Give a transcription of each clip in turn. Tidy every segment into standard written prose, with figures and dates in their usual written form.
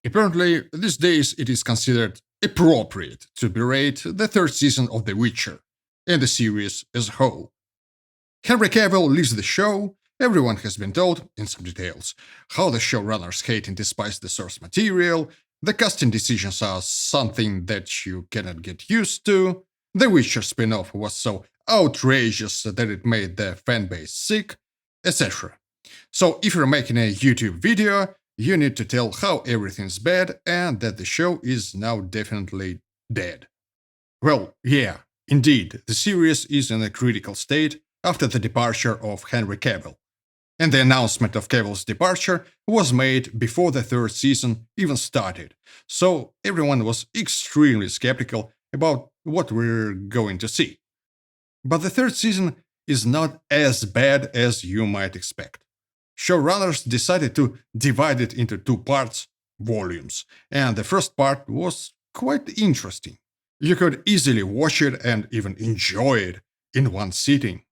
Apparently, these days it is considered appropriate to berate the third season of The Witcher and the series as a whole. Henry Cavill leaves the show. Everyone has been told, in some details, how the showrunners hate and despise the source material. The casting decisions are something that you cannot get used to. The Witcher spin off was so outrageous that it made the fanbase sick, etc. So, if you're making a YouTube video, you need to tell how everything's bad and that the show is now definitely dead. Well, yeah, indeed, the series is in a critical state after the departure of Henry Cavill. And the announcement of Cavill's departure was made before the third season even started, so everyone was extremely skeptical about what we're going to see. But the third season is not as bad as you might expect. Showrunners decided to divide it into two parts, volumes, and the first part was quite interesting. You could easily watch it and even enjoy it in one sitting.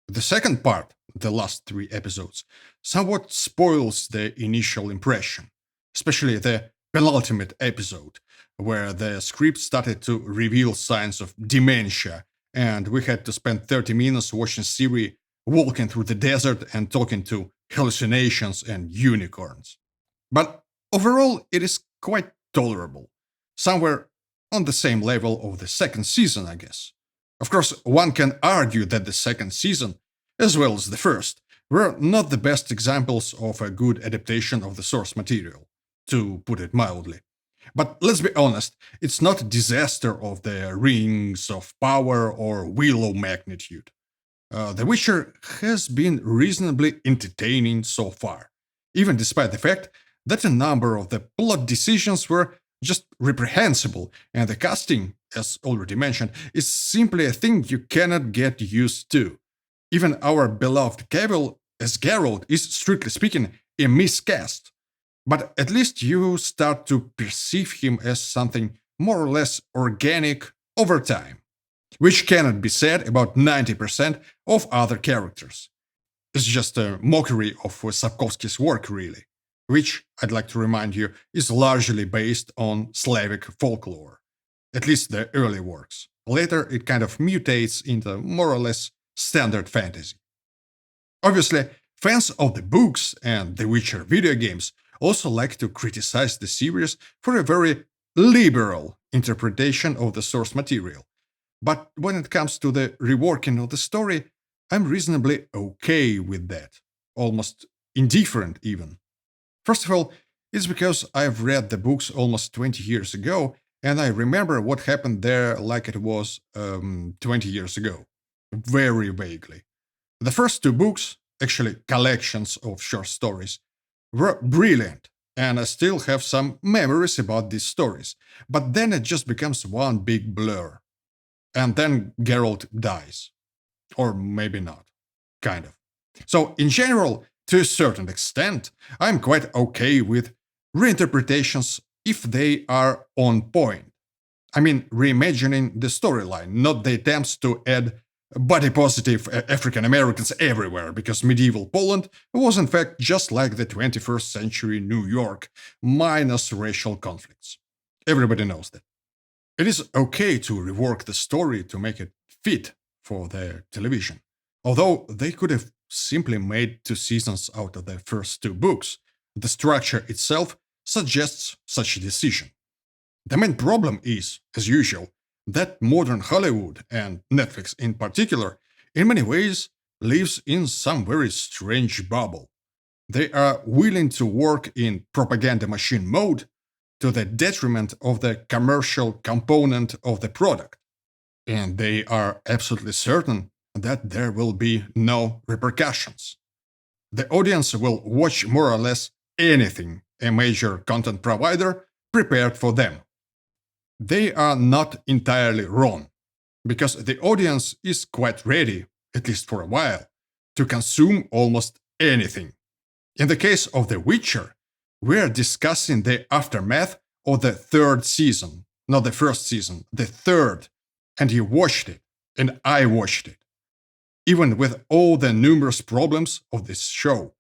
The second part, the last three episodes, somewhat spoils the initial impression, especially the penultimate episode, where the script started to reveal signs of dementia, and we had to spend 30 minutes watching Siri walking through the desert and talking to hallucinations and unicorns. But overall, it is quite tolerable, somewhere on the same level of the second season, I guess. Of course, one can argue that the second season, as well as the first, were not the best examples of a good adaptation of the source material, to put it mildly. But let's be honest, it's not a disaster of the Rings of Power or Willow magnitude. The Witcher has been reasonably entertaining so far, even despite the fact that a number of the plot decisions were just reprehensible, and the casting, as already mentioned, is simply a thing you cannot get used to. Even our beloved Cavill as Geralt is, strictly speaking, a miscast. But at least you start to perceive him as something more or less organic over time, which cannot be said about 90% of other characters. It's just a mockery of Sapkowski's work, really, which, I'd like to remind you, is largely based on Slavic folklore, at least the early works. Later, it kind of mutates into more or less standard fantasy. Obviously, fans of the books and The Witcher video games also like to criticize the series for a very liberal interpretation of the source material. But when it comes to the reworking of the story, I'm reasonably okay with that. Almost indifferent, even. First of all, it's because I've read the books almost 20 years ago, and I remember what happened there like it was 20 years ago. Very vaguely. The first two books, actually collections of short stories, were brilliant, and I still have some memories about these stories. But then it just becomes one big blur. And then Geralt dies. Or maybe not. Kind of. So, in general, to a certain extent, I'm quite okay with reinterpretations if they are on point. I mean, reimagining the storyline, not the attempts to add body positive African Americans everywhere, because medieval Poland was in fact just like the 21st century New York, minus racial conflicts. Everybody knows that. It is okay to rework the story to make it fit for the television, although they could have simply made two seasons out of the first two books. The structure itself suggests such a decision. The main problem is, as usual, that modern Hollywood, and Netflix in particular, in many ways lives in some very strange bubble. They are willing to work in propaganda machine mode to the detriment of the commercial component of the product. And they are absolutely certain that there will be no repercussions. The audience will watch more or less anything a major content provider prepared for them. They are not entirely wrong, because the audience is quite ready, at least for a while, to consume almost anything. In the case of The Witcher, we are discussing the aftermath of the third season, not the first season, the third. And you watched it, and I watched it. Even with all the numerous problems of this show.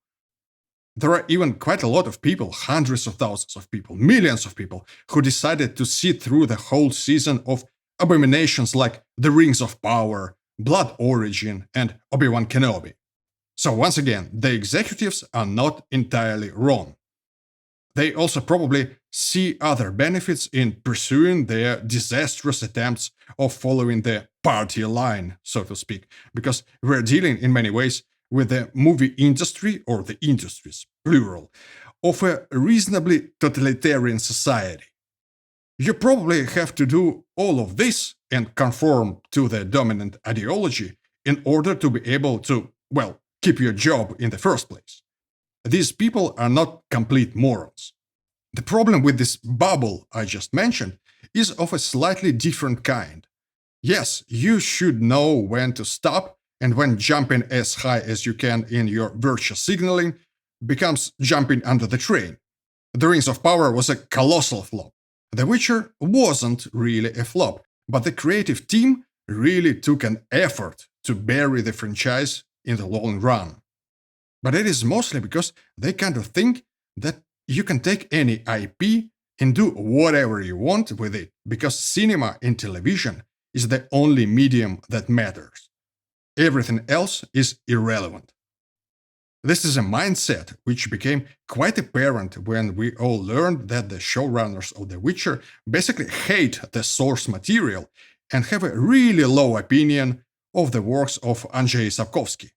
There are even quite a lot of people, hundreds of thousands of people, millions of people, who decided to sit through the whole season of abominations like The Rings of Power, Blood Origin, and Obi-Wan Kenobi. So once again, the executives are not entirely wrong. They also probably see other benefits in pursuing their disastrous attempts of following the party line, so to speak, because we're dealing in many ways with the movie industry, or the industries, plural, of a reasonably totalitarian society. You probably have to do all of this and conform to the dominant ideology in order to be able to, well, keep your job in the first place. These people are not complete morons. The problem with this bubble I just mentioned is of a slightly different kind. Yes, you should know when to stop, and when jumping as high as you can in your virtue signaling becomes jumping under the train. The Rings of Power was a colossal flop. The Witcher wasn't really a flop, but the creative team really took an effort to bury the franchise in the long run. But it is mostly because they kind of think that you can take any IP and do whatever you want with it, because cinema and television is the only medium that matters. Everything else is irrelevant. This is a mindset which became quite apparent when we all learned that the showrunners of The Witcher basically hate the source material and have a really low opinion of the works of Andrzej Sapkowski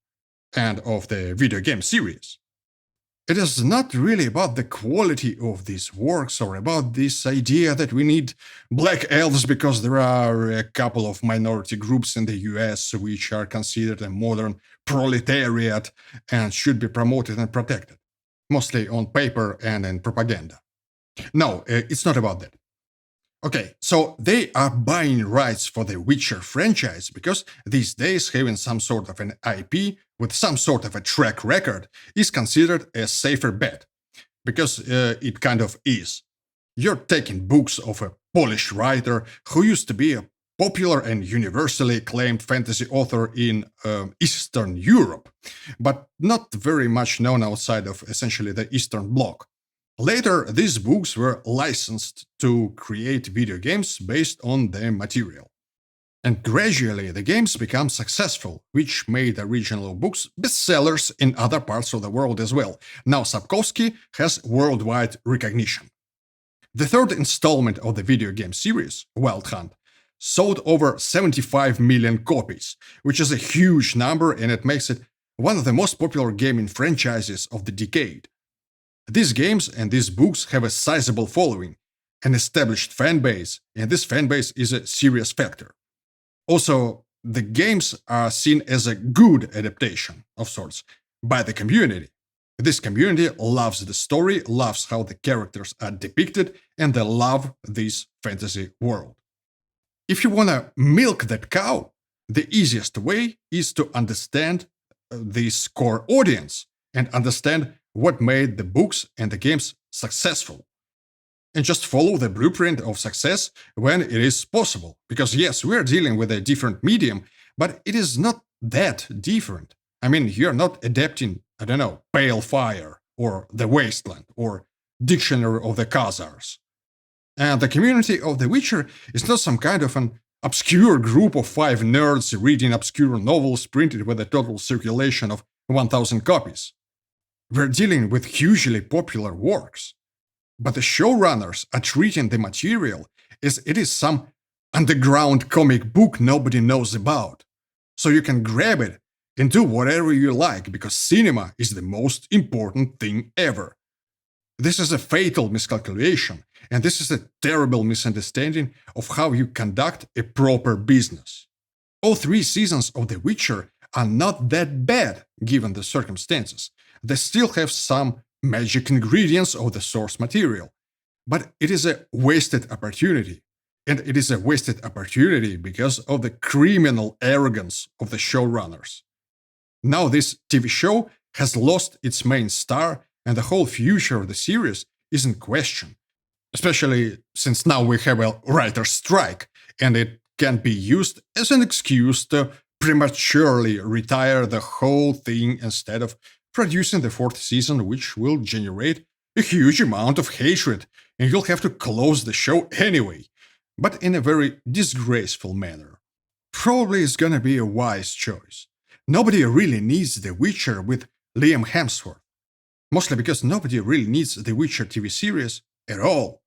and of the video game series. It is not really about the quality of these works or about this idea that we need black elves because there are a couple of minority groups in the US which are considered a modern proletariat and should be promoted and protected, mostly on paper and in propaganda. No, it's not about that. Okay, so they are buying rights for the Witcher franchise because these days having some sort of an IP with some sort of a track record is considered a safer bet. Because it kind of is. You're taking books of a Polish writer who used to be a popular and universally acclaimed fantasy author in Eastern Europe, but not very much known outside of essentially the Eastern Bloc. Later, these books were licensed to create video games based on the material. And gradually, the games become successful, which made the original books bestsellers in other parts of the world as well. Now Sapkowski has worldwide recognition. The third installment of the video game series, Wild Hunt, sold over 75 million copies, which is a huge number, and it makes it one of the most popular gaming franchises of the decade. These games and these books have a sizable following, an established fan base, and this fan base is a serious factor. Also, the games are seen as a good adaptation of sorts by the community. This community loves the story, loves how the characters are depicted, and they love this fantasy world. If you want to milk that cow, the easiest way is to understand this core audience and understand what made the books and the games successful. And just follow the blueprint of success when it is possible. Because yes, we are dealing with a different medium, but it is not that different. I mean, you're not adapting, I don't know, Pale Fire, or The Wasteland, or Dictionary of the Khazars. And the community of The Witcher is not some kind of an obscure group of 5 nerds reading obscure novels printed with a total circulation of 1,000 copies. We're dealing with hugely popular works. But the showrunners are treating the material as it is some underground comic book nobody knows about. So you can grab it and do whatever you like because cinema is the most important thing ever. This is a fatal miscalculation, and this is a terrible misunderstanding of how you conduct a proper business. All 3 seasons of The Witcher are not that bad given the circumstances. They still have some magic ingredients of the source material. But it is a wasted opportunity. And it is a wasted opportunity because of the criminal arrogance of the showrunners. Now this TV show has lost its main star, and the whole future of the series is in question. Especially since now we have a writer's strike, and it can be used as an excuse to prematurely retire the whole thing instead of producing the fourth season, which will generate a huge amount of hatred, and you'll have to close the show anyway, but in a very disgraceful manner. Probably it's gonna be a wise choice. Nobody really needs The Witcher with Liam Hemsworth. Mostly because nobody really needs The Witcher TV series at all.